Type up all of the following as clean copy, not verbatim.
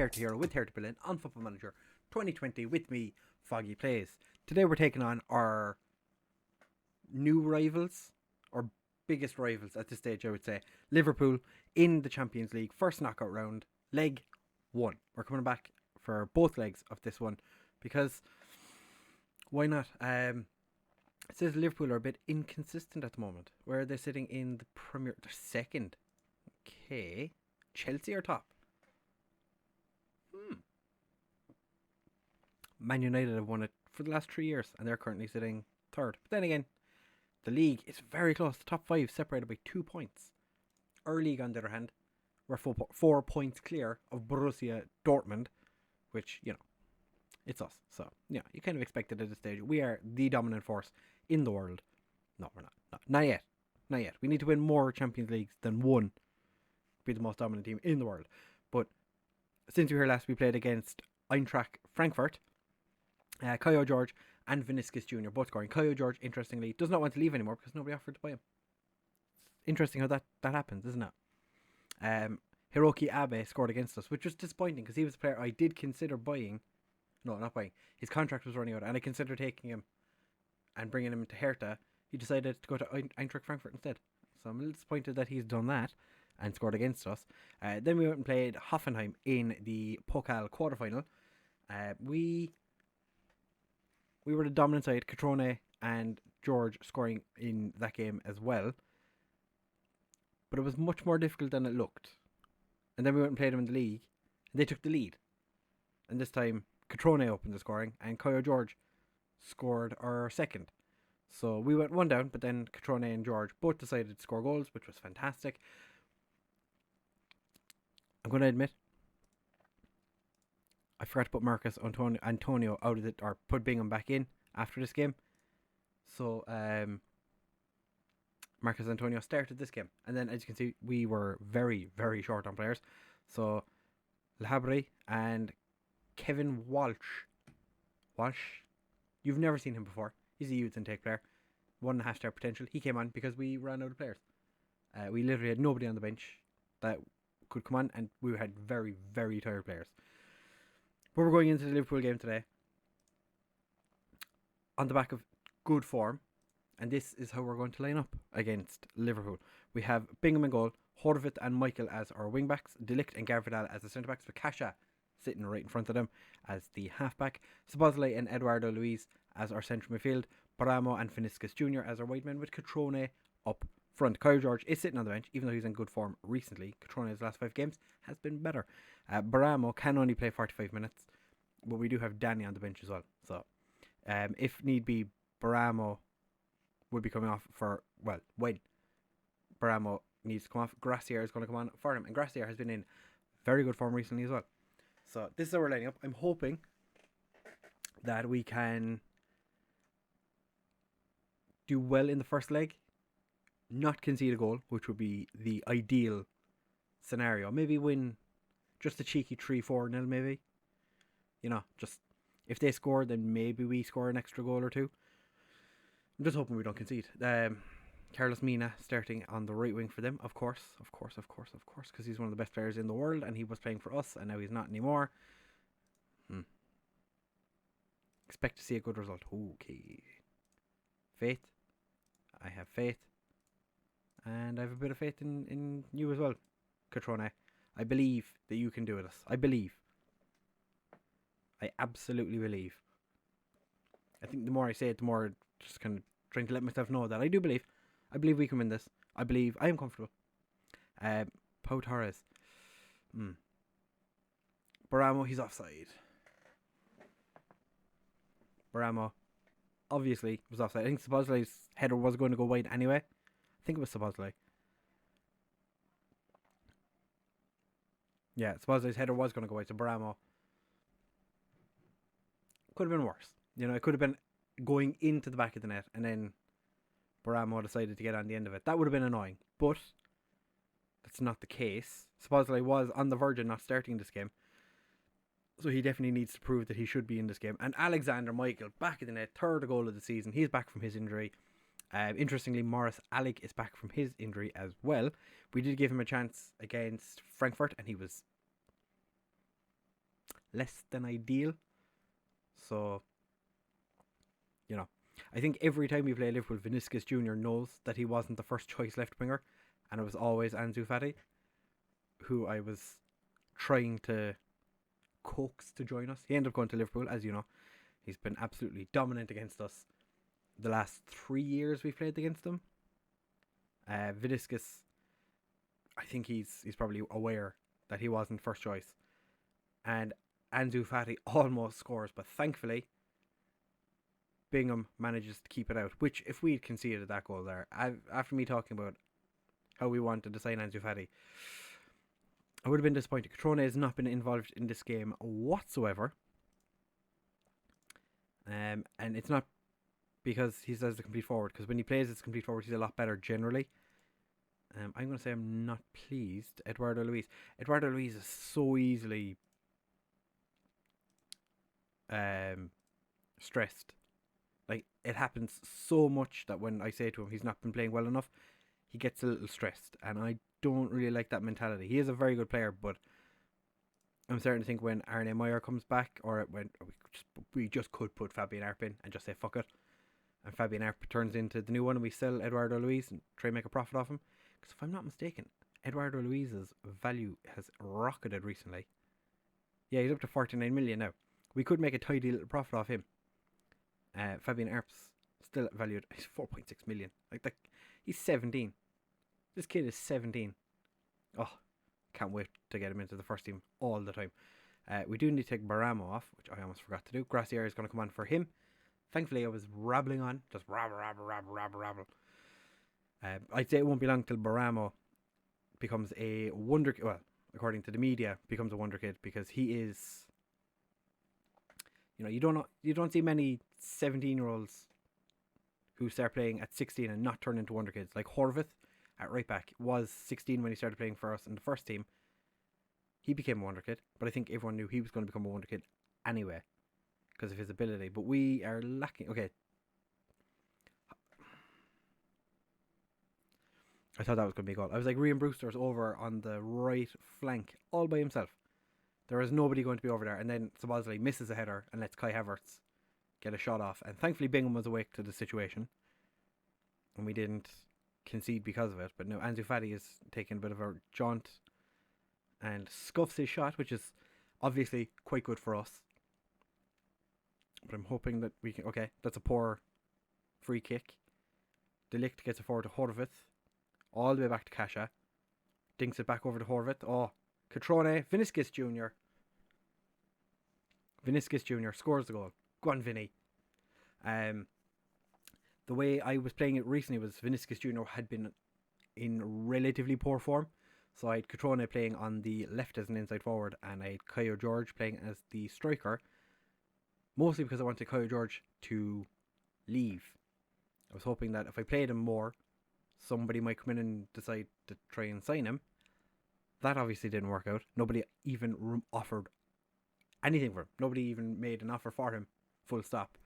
Hertha Hero with Hertha Berlin on Football Manager 2020 with me, Foggy Plays. Today we're taking on our new rivals, or biggest rivals at this stage, I would say. Liverpool in the Champions League, first knockout round, leg 1. We're coming back for both legs of this one because why not? It says Liverpool are a bit inconsistent at the moment. Where are they sitting in the Premier? They're second. Okay. Chelsea are top. Man United have won it for the last 3 years and they're currently sitting third. But then again, the league is very close. The top 5 separated by 2 points. Our league, on the other hand, we're 4 points clear of Borussia Dortmund, which, you know, it's us. So, yeah, you kind of expect it at this stage. We are the dominant force in the world. No, we're not. No, not yet. Not yet. We need to win more Champions Leagues than one to be the most dominant team in the world. But since we were here last, we played against Eintracht Frankfurt. Kayo George and Vinicius Jr. both scoring. Kayo George, interestingly, does not want to leave anymore because nobody offered to buy him. It's interesting how that happens, isn't it? Hiroki Abe scored against us, which was disappointing because he was a player I did consider buying. No, not buying. His contract was running out and I considered taking him and bringing him to Hertha. He decided to go to Eintracht Frankfurt instead. So I'm a little disappointed that he's done that and scored against us. Then we went and played Hoffenheim in the Pokal quarterfinal. We were the dominant side. Catrone and George scoring in that game as well. But it was much more difficult than it looked. And then we went and played them in the league. And they took the lead. And this time, Catrone opened the scoring. And Kayo George scored our second. So we went one down. But then Catrone and George both decided to score goals, which was fantastic. I'm going to admit, I forgot to put Marcus Antonio out of it, or put Bingham back in after this game. So Marcus Antonio started this game. And then, as you can see, we were very, very short on players. So Lvly and Kevin Walsh. You've never seen him before. He's a youth intake player. 1.5 star potential. He came on because we ran out of players. We literally had nobody on the bench that could come on, and we had very, very tired players. But we're going into the Liverpool game today on the back of good form, and this is how we're going to line up against Liverpool. We have Bingham in goal, Horvath and Michael as our wing backs, De Ligt and Garvidal as the centre backs, with Kasha sitting right in front of them as the half back, Szoboszlai and Eduardo Luiz as our central midfield, Baramo and Vinicius Jr. as our wide men, with Catrone up front. Kayo George is sitting on the bench, even though he's in good form recently. Catrone's last 5 games has been better. Baramo can only play 45 minutes, but we do have Danny on the bench as well. So, if need be, Baramo would be coming off for, well, when Baramo needs to come off, Gracier is going to come on for him. And Gracier has been in very good form recently as well. So, this is how we're lining up. I'm hoping that we can do well in the first leg, not concede a goal, which would be the ideal scenario. Maybe win just a cheeky 3-4-0 maybe. You know, just if they score, then maybe we score an extra goal or two. I'm just hoping we don't concede. Carlos Mina starting on the right wing for them, of course, because he's one of the best players in the world, and he was playing for us, and now he's not anymore. Expect to see a good result. Okay. Faith. I have faith. And I have a bit of faith in you as well, Catrone. I believe that you can do this. I believe. I absolutely believe. I think the more I say it, the more just kind of trying to let myself know that I do believe. I believe we can win this. I believe I am comfortable. Pau Torres. Baramo, he's offside. Baramo obviously was offside. I think Szoboszlai's header was going to go wide anyway. I think it was Szoboszlai. Yeah, Szoboszlai's header was going to go wide, so Baramo could have been worse. You know, it could have been going into the back of the net and then Baramo decided to get on the end of it. That would have been annoying, but that's not the case. Szoboszlai was on the verge of not starting this game, so he definitely needs to prove that he should be in this game. And Alexander Michael, back in the net, 3rd goal of the season. He's back from his injury. Interestingly, Morris Alec is back from his injury as well. We did give him a chance against Frankfurt, and he was less than ideal. So, I think every time we play Liverpool, Vinicius Jr. knows that he wasn't the first choice left winger, and it was always Ansu Fati, who I was trying to coax to join us. He ended up going to Liverpool, as you know. He's been absolutely dominant against us the last 3 years we've played against him. Vinicius, I think he's probably aware that he wasn't first choice. And Ansu Fati almost scores, but thankfully Bingham manages to keep it out. Which, if we'd conceded that goal there, after me talking about how we wanted to sign Ansu Fati, I would have been disappointed. Cutrone has not been involved in this game whatsoever. And it's not because he says the complete forward, because when he plays as complete forward, he's a lot better generally. I'm going to say I'm not pleased. Eduardo Luiz is so easily stressed. Like, it happens so much that when I say to him he's not been playing well enough, he gets a little stressed, and I don't really like that mentality. He is a very good player, but I'm starting to think when Arne Meyer comes back, or when we just could put Fabian Arp in and just say fuck it, and Fabian Arp turns into the new one, and we sell Eduardo Luiz and try and make a profit off him. Because if I'm not mistaken, Eduardo Luiz's value has rocketed recently. Yeah, he's up to 49 million now. We could make a tidy little profit off him. Fabian Arp's still valued. He's 4.6 million. Like that, he's 17. This kid is 17. Oh, can't wait to get him into the first team all the time. We do need to take Baramo off, which I almost forgot to do. Gracier is going to come on for him. Thankfully, I was rabbling on, just rabble. I'd say it won't be long till Baramo becomes a wonder. Well, according to the media, becomes a wonder kid, because he is. You don't see many 17-year-olds who start playing at 16 and not turn into wonder kids. Like Horvath at right back was 16 when he started playing for us in the first team. He became a wonder kid, but I think everyone knew he was going to become a wonder kid anyway because of his ability. But we are lacking. Okay. I thought that was going to be a goal. I was like, Ryan Brewster's over on the right flank all by himself. There is nobody going to be over there. And then Szoboszlai misses a header and lets Kai Havertz get a shot off. And thankfully Bingham was awake to the situation, and we didn't concede because of it. But no, Ansu Fati is taking a bit of a jaunt and scuffs his shot, which is obviously quite good for us. But I'm hoping that we can... Okay, that's a poor free kick. De Ligt gets it forward to Horvath. All the way back to Kasha. Dinks it back over to Horvath. Oh, Cutrone. Vinicius Jr. Vinicius Jr. scores the goal. Go on, Vinny. The way I was playing it recently was Vinicius Jr. had been in relatively poor form. So I had Cutrone playing on the left as an inside forward, and I had Caio Jorge playing as the striker. Mostly because I wanted Caio Jorge to leave. I was hoping that if I played him more, somebody might come in and decide to try and sign him. That obviously didn't work out. Nobody even offered anything for him. Nobody even made an offer for him. Full stop.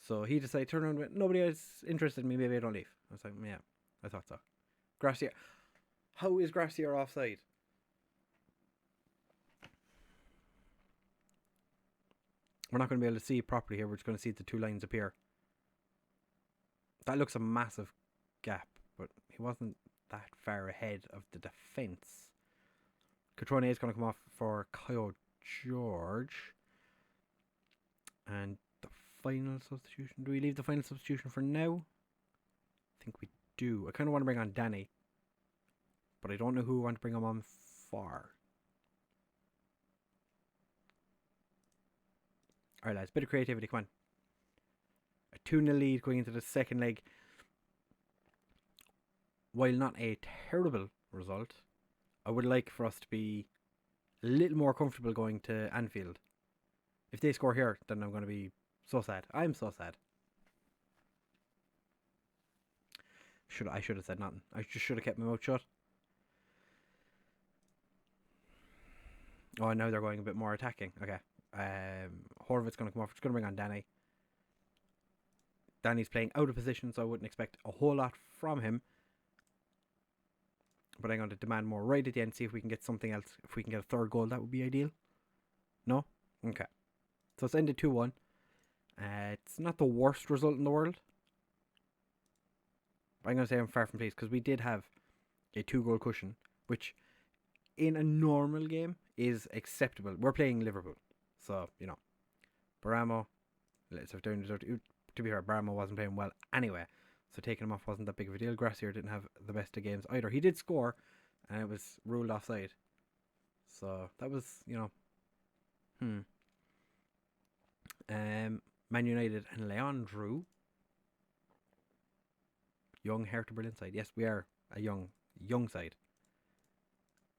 So he decided to turn around and went, nobody is interested in me, maybe I don't leave. I was like, yeah, I thought so. Gracier. How is Gracier offside? We're not going to be able to see it properly here. We're just going to see the two lines appear. That looks a massive gap, but he wasn't that far ahead of the defence. Cutrone is going to come off for Caio Jorge. And the final substitution. Do we leave the final substitution for now? I think we do. I kind of want to bring on Danny, but I don't know who I want to bring him on for. Alright lads, bit of creativity, come on. A 2-0 lead going into the second leg. While not a terrible result, I would like for us to be a little more comfortable going to Anfield. If they score here, then I'm going to be so sad. I'm so sad. I should have said nothing. I just should have kept my mouth shut. Oh, now they're going a bit more attacking. Okay. Horvath's going to come off. It's going to bring on Danny. Danny's playing out of position, so I wouldn't expect a whole lot from him. But I'm going to demand more right at the end, see if we can get something else. If we can get a third goal, that would be ideal. No? Okay. So it's ended 2-1. It's not the worst result in the world. But I'm going to say I'm far from pleased because we did have a 2-goal cushion, which in a normal game is acceptable. We're playing Liverpool. So, Baramo, let's have down. To be fair, Baramo wasn't playing well anyway. So taking him off wasn't that big of a deal. Gracier didn't have the best of games either. He did score, and it was ruled offside. So that was, Man United and Leon drew. Young Hertha Berlin side. Yes, we are a young side.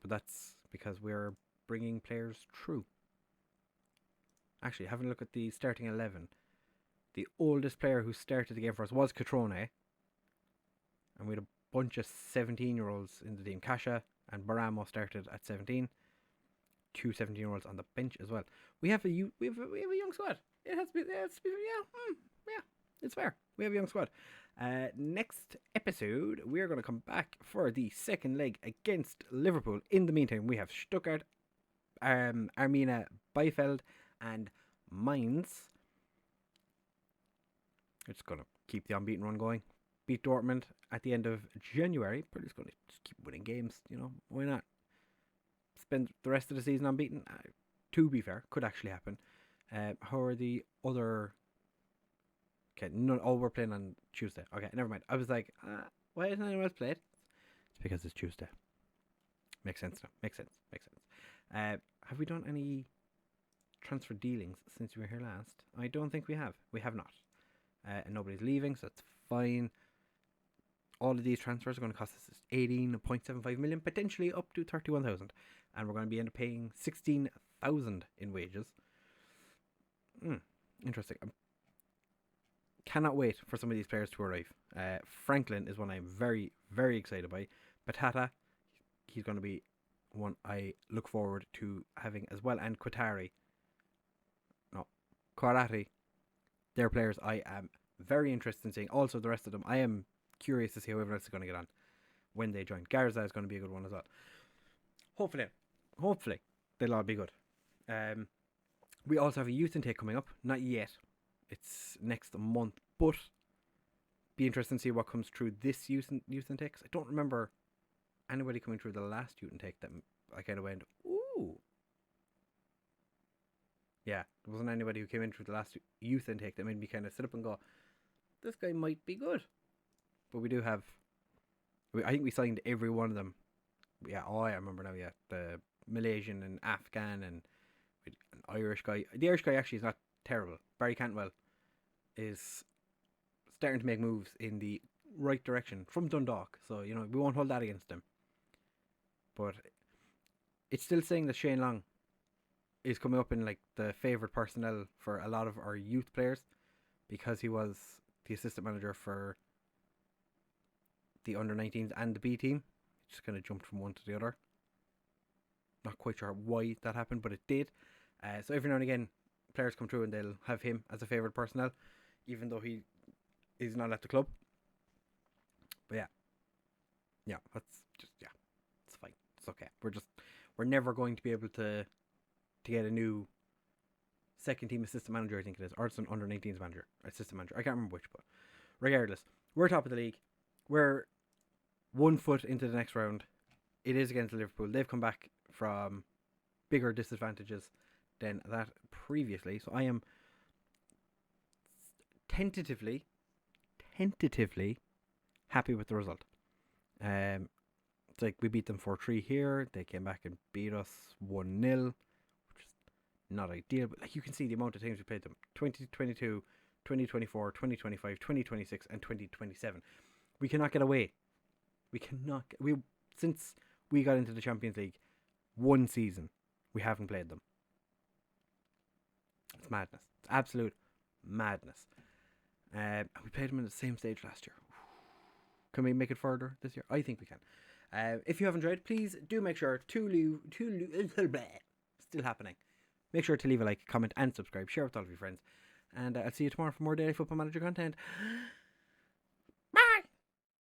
But that's because we're bringing players through. Actually, having a look at the starting 11. The oldest player who started the game for us was Catrone. And we had a bunch of 17-year-olds in the team. Kasha and Baramo started at 17. 2 17-year-olds on the bench as well. We have a young squad. It has to be, yeah, it's fair. We have a young squad. Next episode, we're going to come back for the second leg against Liverpool. In the meantime, we have Stuttgart, Arminia Bielefeld, and Mainz. We're just going to keep the unbeaten run going. Beat Dortmund at the end of January. We're just going to keep winning games, why not? Spend the rest of the season unbeaten. To be fair, could actually happen. How are the other... Okay, we're playing on Tuesday. Okay, never mind. I was like, why isn't anyone else played? It's because it's Tuesday. Makes sense now. Makes sense. Have we done any transfer dealings since we were here last? I don't think we have. We have not. And nobody's leaving, so that's fine. All of these transfers are going to cost us 18.75 million, potentially up to 31,000. And we're going to be end up paying 16,000 in wages. Interesting. I cannot wait for some of these players to arrive. Franklin is one I'm very, very excited by. Patata, he's going to be one I look forward to having as well. And Kwarati, they're players I am very interested in seeing. Also, the rest of them, I am curious to see how everyone else is going to get on when they join. Garza is going to be a good one as well. Hopefully, they'll all be good. We also have a youth intake coming up. Not yet. It's next month, but be interesting to see what comes through this youth intake. I don't remember anybody coming through the last youth intake that I kind of went, ooh. Yeah, there wasn't anybody who came in through the last youth intake that made me kind of sit up and go, this guy might be good. But we do have, I think we signed every one of them. Yeah, I remember now, yeah. The Malaysian and Afghan and an Irish guy. The Irish guy actually is not terrible. Barry Cantwell is starting to make moves in the right direction from Dundalk. So, we won't hold that against him. But it's still saying that Shane Long is coming up in like the favourite personnel for a lot of our youth players because he was the assistant manager for the under-19s and the B team. Just kind of jumped from one to the other. Not quite sure why that happened, but it did. So every now and again, players come through and they'll have him as a favourite personnel, even though he is not at the club. But yeah, that's just, it's fine. It's okay. We're never going to be able to get a new second team assistant manager, I think it is, or it's an under-19s manager, assistant manager. I can't remember which, but regardless, we're top of the league. We're 1 foot into the next round. It is against Liverpool. They've come back from bigger disadvantages than that previously. So I am tentatively happy with the result. It's like we beat them 4-3 here. They came back and beat us 1-0, which is not ideal. But like you can see the amount of times we played them. 2022, 2024, 2025, 2026 and 2027. We cannot get away. Since we got into the Champions League, one season, we haven't played them. It's madness. It's absolute madness. We played them in the same stage last year. Can we make it further this year? I think we can. If you have enjoyed, please do make sure to still happening. Make sure to leave a like, comment, and subscribe. Share with all of your friends. And I'll see you tomorrow for more Daily Football Manager content.